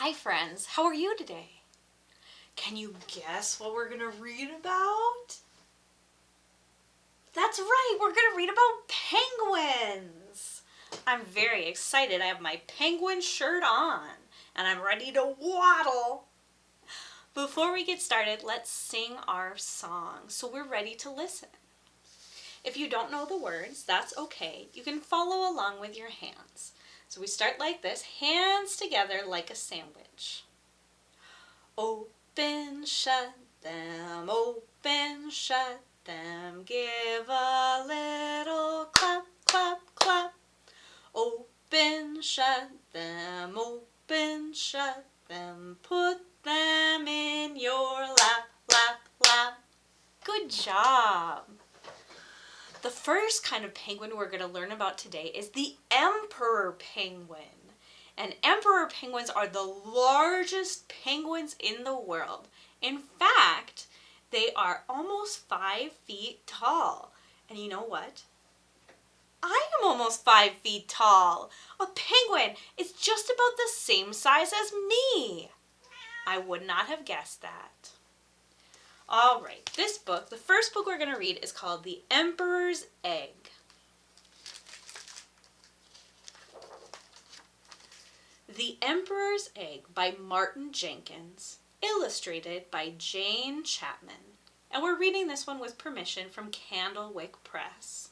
Hi friends, how are you today? Can you guess what we're going to read about? That's right, we're going to read about penguins. I'm very excited. I have my penguin shirt on and I'm ready to waddle. Before we get started, let's sing our song so we're ready to listen. If you don't know the words, that's okay. You can follow along with your hands. So we start like this, hands together like a sandwich. Open, shut them, open, shut them, give a little clap, clap, clap. Open, shut them, open, shut them, put them in your lap, lap, lap. Good job. The first kind of penguin we're going to learn about today is the emperor penguin. And emperor penguins are the largest penguins in the world. In fact, they are almost 5 feet tall. And you know what? I am almost 5 feet tall. A penguin is just about the same size as me. I would not have guessed that. All right, this book, the first book we're going to read is called The Emperor's Egg. The Emperor's Egg by Martin Jenkins, illustrated by Jane Chapman. And we're reading this one with permission from Candlewick Press.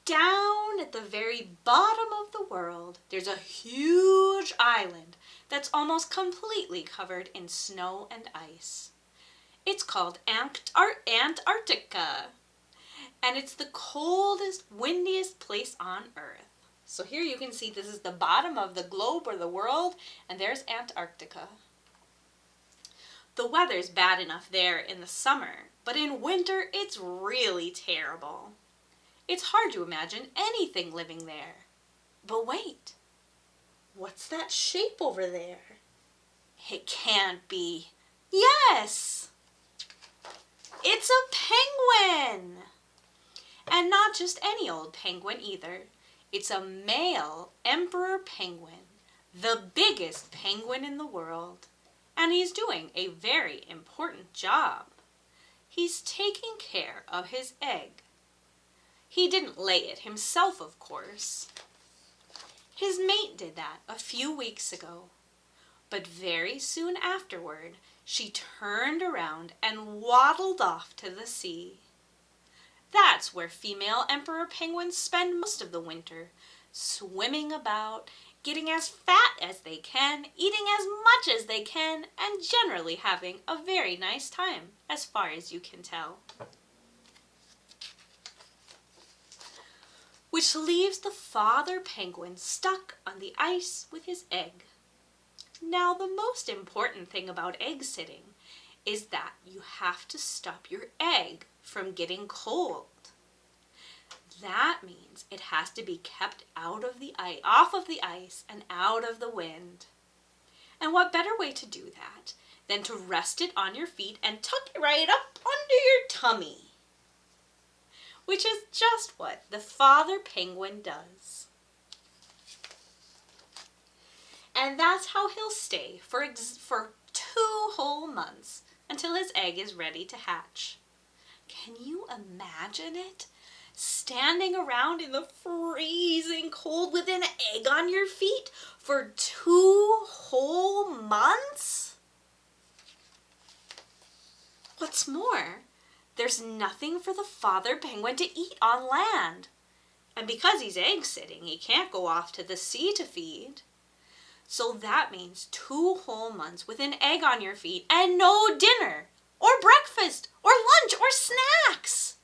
Down at the very bottom of the world, there's a huge island that's almost completely covered in snow and ice. It's called Antarctica, and it's the coldest, windiest place on Earth. So here you can see this is the bottom of the globe or the world, and there's Antarctica. The weather's bad enough there in the summer, but in winter it's really terrible. It's hard to imagine anything living there. But wait, what's that shape over there? It can't be. Yes! It's a penguin! And not just any old penguin either. It's a male emperor penguin, the biggest penguin in the world. And he's doing a very important job. He's taking care of his egg. He didn't lay it himself, of course. His mate did that a few weeks ago. But very soon afterward, she turned around and waddled off to the sea. That's where female emperor penguins spend most of the winter, swimming about, getting as fat as they can, eating as much as they can, and generally having a very nice time, as far as you can tell. Which leaves the father penguin stuck on the ice with his egg. Now, the most important thing about egg sitting is that you have to stop your egg from getting cold. That means it has to be kept off of the ice and out of the wind. And what better way to do that than to rest it on your feet and tuck it right up under your tummy? Which is just what the father penguin does. And that's how he'll stay for 2 whole months until his egg is ready to hatch. Can you imagine it? Standing around in the freezing cold with an egg on your feet for 2 whole months? What's more, there's nothing for the father penguin to eat on land. And because he's egg sitting, he can't go off to the sea to feed. So that means 2 whole months with an egg on your feet and no dinner, or breakfast, or lunch, or snacks.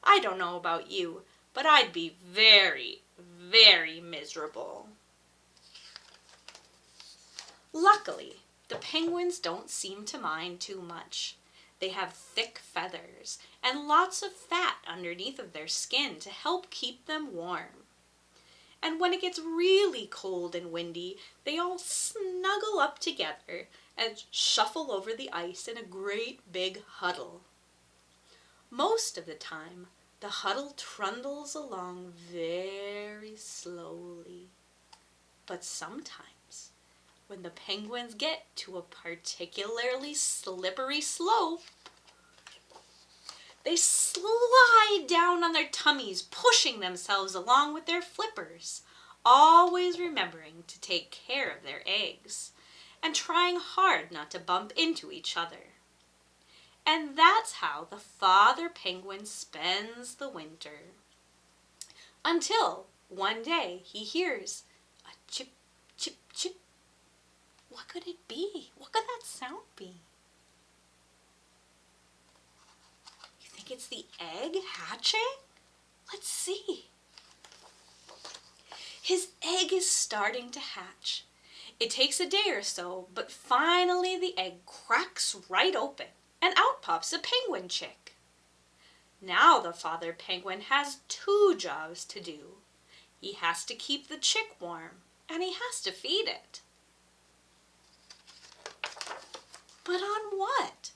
I don't know about you, but I'd be very, very miserable. Luckily, the penguins don't seem to mind too much. They have thick feathers and lots of fat underneath of their skin to help keep them warm. And when it gets really cold and windy, they all snuggle up together and shuffle over the ice in a great big huddle. Most of the time, the huddle trundles along very slowly. But sometimes, when the penguins get to a particularly slippery slope, they slide down on their tummies, pushing themselves along with their flippers, always remembering to take care of their eggs and trying hard not to bump into each other. And that's how the father penguin spends the winter. Until one day he hears a chip, chip, chip. What could it be? What could that sound be? You think it's the egg hatching? Let's see. His egg is starting to hatch. It takes a day or so, but finally the egg cracks right open, and out pops a penguin chick. Now the father penguin has two jobs to do. He has to keep the chick warm, and he has to feed it. But on what?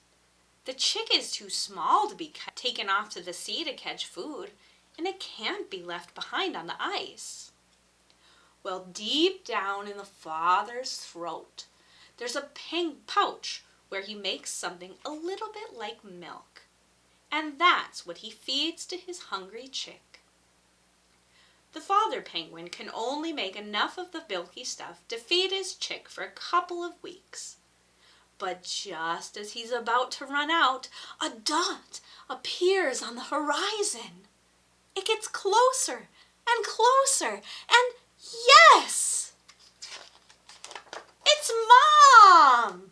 The chick is too small to be taken off to the sea to catch food, and it can't be left behind on the ice. Well, deep down in the father's throat, there's a pouch where he makes something a little bit like milk. And that's what he feeds to his hungry chick. The father penguin can only make enough of the milky stuff to feed his chick for a couple of weeks. But just as he's about to run out, a dot appears on the horizon. It gets closer and closer, and yes! It's Mom!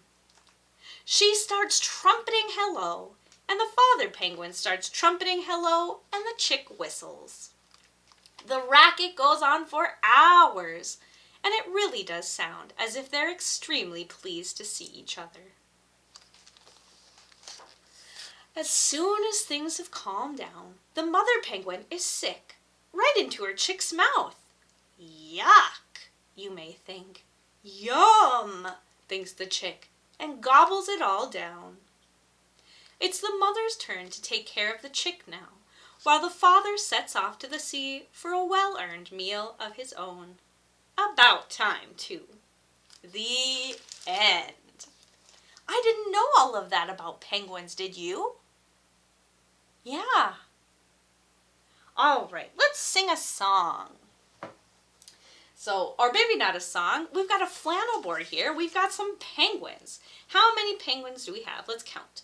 She starts trumpeting hello, and the father penguin starts trumpeting hello, and the chick whistles. The racket goes on for hours, and it really does sound as if they're extremely pleased to see each other. As soon as things have calmed down, the mother penguin is sick, right into her chick's mouth. Yuck, you may think. Yum, thinks the chick, and gobbles it all down. It's the mother's turn to take care of the chick now, while the father sets off to the sea for a well-earned meal of his own. About time, too. The end. I didn't know all of that about penguins, did you? Yeah. All right, let's sing a song. So, or maybe not a song. We've got a flannel board here. We've got some penguins. How many penguins do we have? Let's count.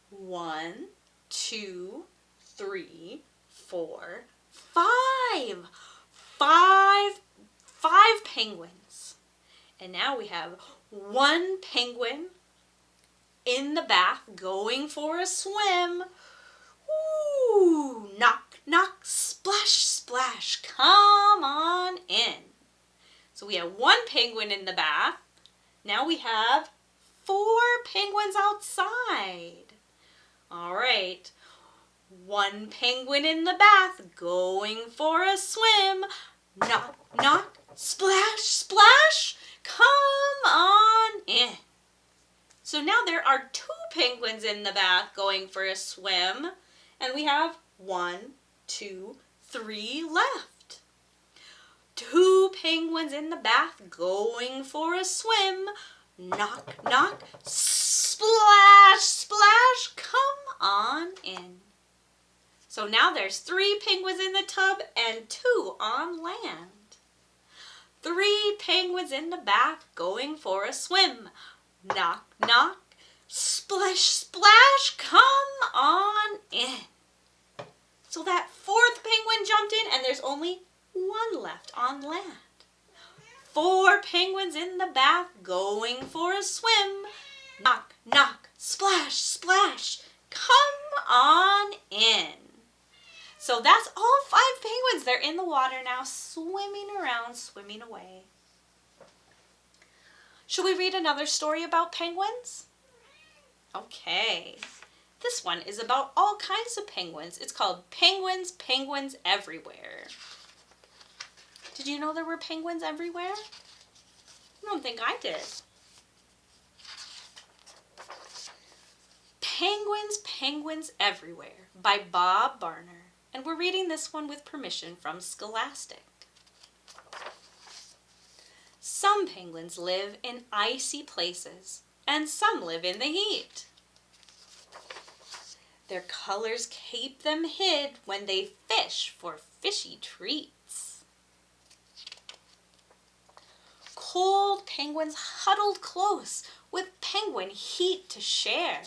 1, 2, 3, 4, 5. Five penguins. And now we have one penguin in the bath going for a swim. Ooh, knock, knock, splash, splash, come on in. So we have one penguin in the bath. Now we have 4 penguins outside. All right. One penguin in the bath going for a swim. Knock, knock, splash, splash, come on in. So now there are 2 penguins in the bath going for a swim. And we have 1, 2, 3 left. 2 penguins in the bath going for a swim. Knock, knock, splash, splash, come on in. So now there's 3 penguins in the tub and 2 on land. 3 penguins in the bath going for a swim. Knock, knock, splash, splash, come on in. So that 4th penguin jumped in and there's only 1 left on land. 4 penguins in the bath going for a swim. Knock, knock, splash, splash, come on in. So that's all 5 penguins. They're in the water now, swimming around, swimming away. Should we read another story about penguins? Okay. This one is about all kinds of penguins. It's called Penguins, Penguins Everywhere. Did you know there were penguins everywhere? I don't think I did. Penguins, Penguins Everywhere by Bob Barner. And we're reading this one with permission from Scholastic. Some penguins live in icy places, and some live in the heat. Their colors keep them hid when they fish for fishy treats. Cold penguins huddled close with penguin heat to share.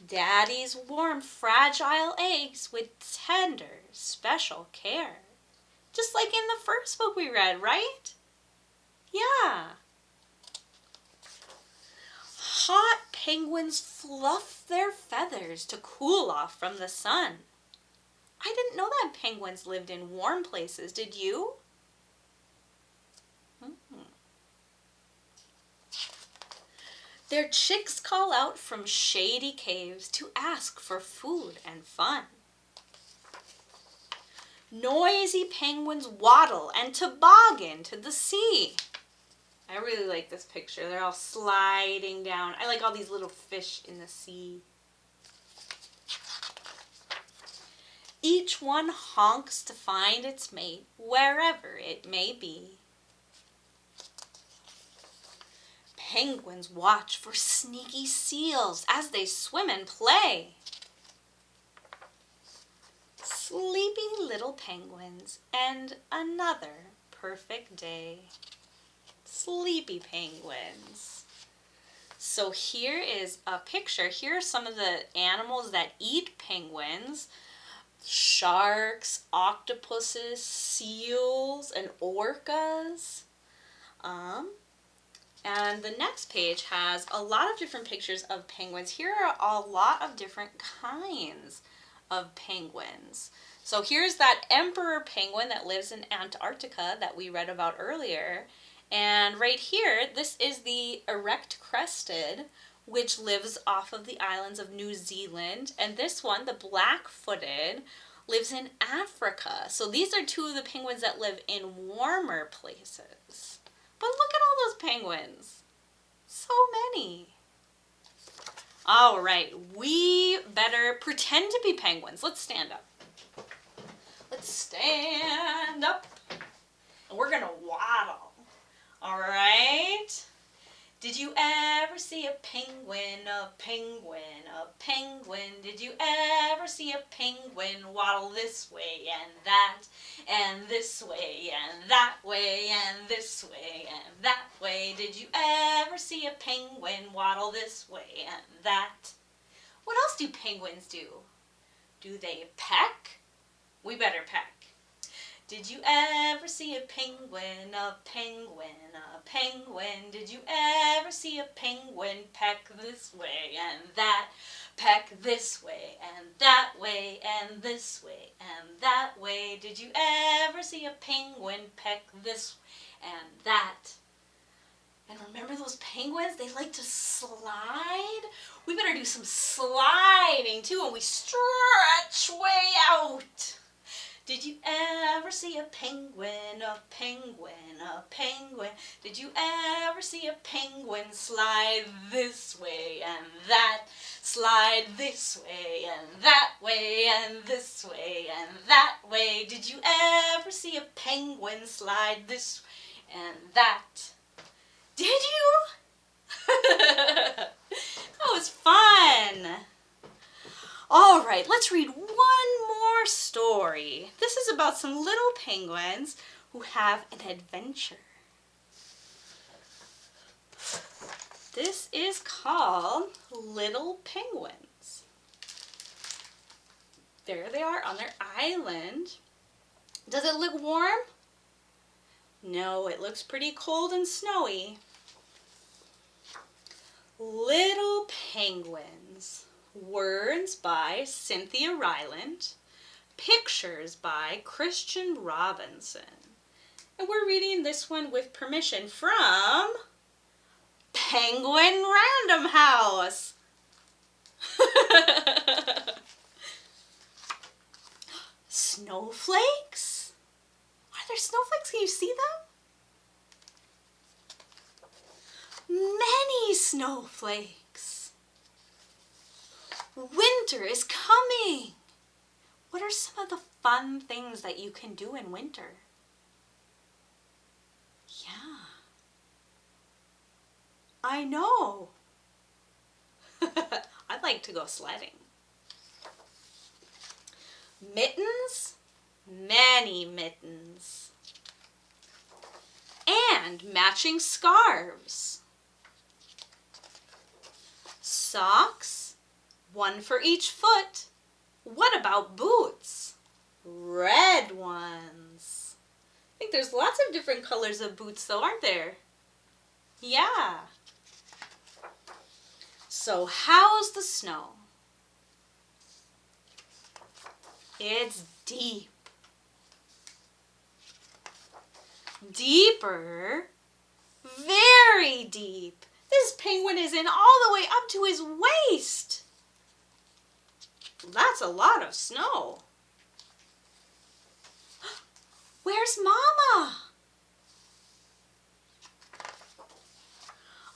Daddies warm fragile eggs with tender, special care. Just like in the first book we read, right? Yeah. Hot penguins fluff their feathers to cool off from the sun. I didn't know that penguins lived in warm places, did you? Their chicks call out from shady caves to ask for food and fun. Noisy penguins waddle and toboggan to the sea. I really like this picture. They're all sliding down. I like all these little fish in the sea. Each one honks to find its mate wherever it may be. Penguins watch for sneaky seals as they swim and play. Sleepy little penguins and another perfect day. Sleepy penguins. So here is a picture. Here are some of the animals that eat penguins. Sharks, octopuses, seals, and orcas. And the next page has a lot of different pictures of penguins. Here are a lot of different kinds of penguins. So here's that emperor penguin that lives in Antarctica that we read about earlier. And right here, this is the erect-crested, which lives off of the islands of New Zealand. And this one, the black-footed, lives in Africa. So these are two of the penguins that live in warmer places. But look at all those penguins. So many. All right, we better pretend to be penguins. Let's stand up. Let's stand up. And we're going to waddle. All right? Did you ever see a penguin, a penguin, a penguin? Did you ever see a penguin waddle this way and this way and that way and this way and that way? Did you ever see a penguin waddle this way and that? What else do penguins do? Do they peck? We better peck. Did you ever see a penguin, a penguin, a penguin? Did you ever see a penguin peck this way and that? Peck this way and that way and this way and that way. Did you ever see a penguin peck this way and that? And remember those penguins? They like to slide. We better do some sliding too, and we stretch way out. Did you ever see a penguin, a penguin, a penguin? Did you ever see a penguin slide this way and that? Slide this way and that way and this way and that way. Did you ever see a penguin slide this way and that? Did you? That was fun. All right, let's read one more story. This is about some little penguins who have an adventure. This is called Little Penguins. There they are on their island. Does it look warm? No, it looks pretty cold and snowy. Little Penguins. Words by Cynthia Ryland. Pictures by Christian Robinson. And we're reading this one with permission from Penguin Random House. Snowflakes? Are there snowflakes? Can you see them? Many snowflakes. Winter is coming. What are some of the fun things that you can do in winter? I know. I'd like to go sledding. Mittens, many mittens. And matching scarves. Socks, one for each foot. What about boots? Red ones. I think there's lots of different colors of boots though, aren't there? Yeah. So how's the snow? It's deep. Deeper. Very deep. This penguin is in all the way up to his waist. That's a lot of snow. Where's Mama?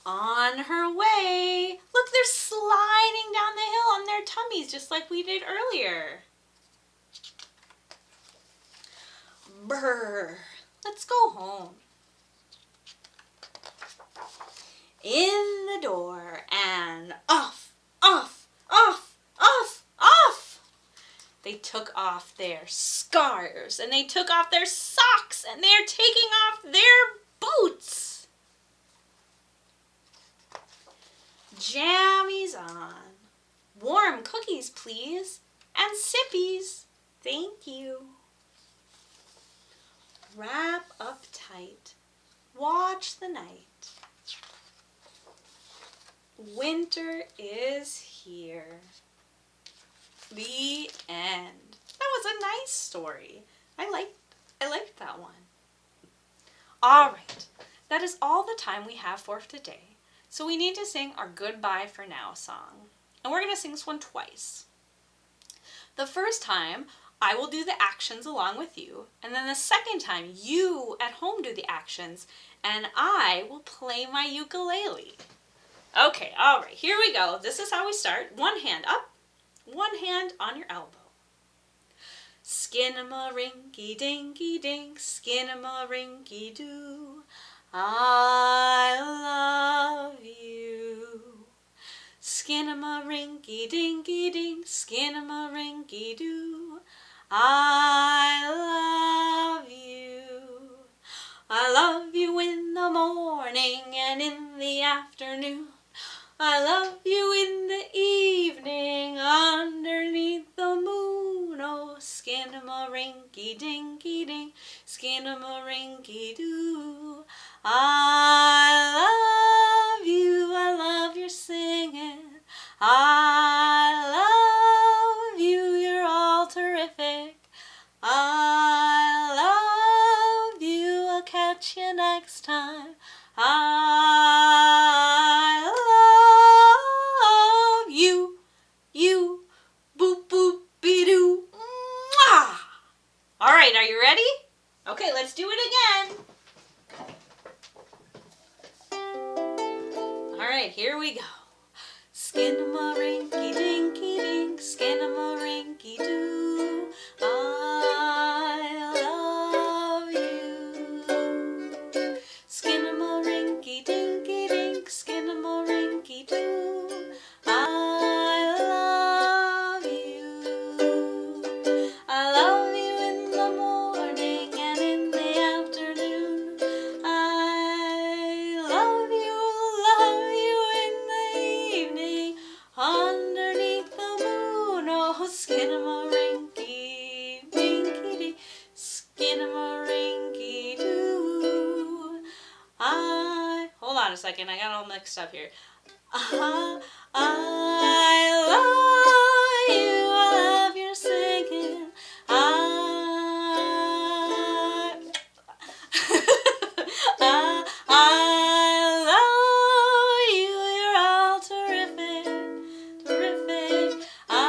On her way. Look, they're sliding down the hill on their tummies just like we did earlier. Brr. Let's go home. In the door and off, off, off, off, off. They took off their scarves and they took off their socks and they're taking off their boots. Jammies on. Warm cookies, please. And sippies. Thank you. Wrap up tight. Watch the night. Winter is here. The end. That was a nice story. I liked that one. All right. That is all the time we have for today. So we need to sing our Goodbye for Now song. And we're going to sing this one twice. The first time, I will do the actions along with you. And then the second time, you at home do the actions. And I will play my ukulele. Okay, all right, here we go. This is how we start. One hand up, one hand on your elbow. Skin-a-ma-rinky-dinky-dink, skin-a-ma-rinky-doo. I love you. Skin-a-ma-rinky-dinky-dink, skin-a-ma-rinky-doo. I love you. I love you in the morning and in the afternoon. I love you in the evening underneath the moon. Oh, skin-a-ma-rinky-dinky-dink, skin-a-ma-rinky-doo. I love you, I love your singing. I love you, you're all terrific. I love you, I'll catch you next time. I love you, boop boop be doo. Mwah! All right, are you ready? Okay, let's do it again. All right, here we go. Skin-a-ma-rinky-dinky-dink, skin-a-ma-rinky-doo. I love you. Skin-a-ma-rinky-dinky-dink, skin-a-ma-rinky-doo. I love you. I love you in the morning and in the afternoon. I love you in the evening underneath the moon. Oh, skin-a-ma-rinky-dinky-dink, skin-a-ma-rinky-doo. Hold on a second, I got all mixed up here. I love you, I love your singing. I love you, you're all terrific, terrific. I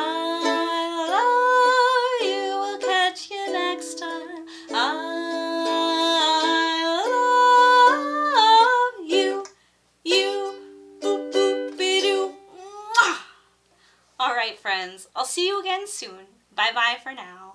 love you, we'll catch you next time. I love you, boop boop be doo. Mwah! All right, friends, I'll see you again soon. Bye bye for now.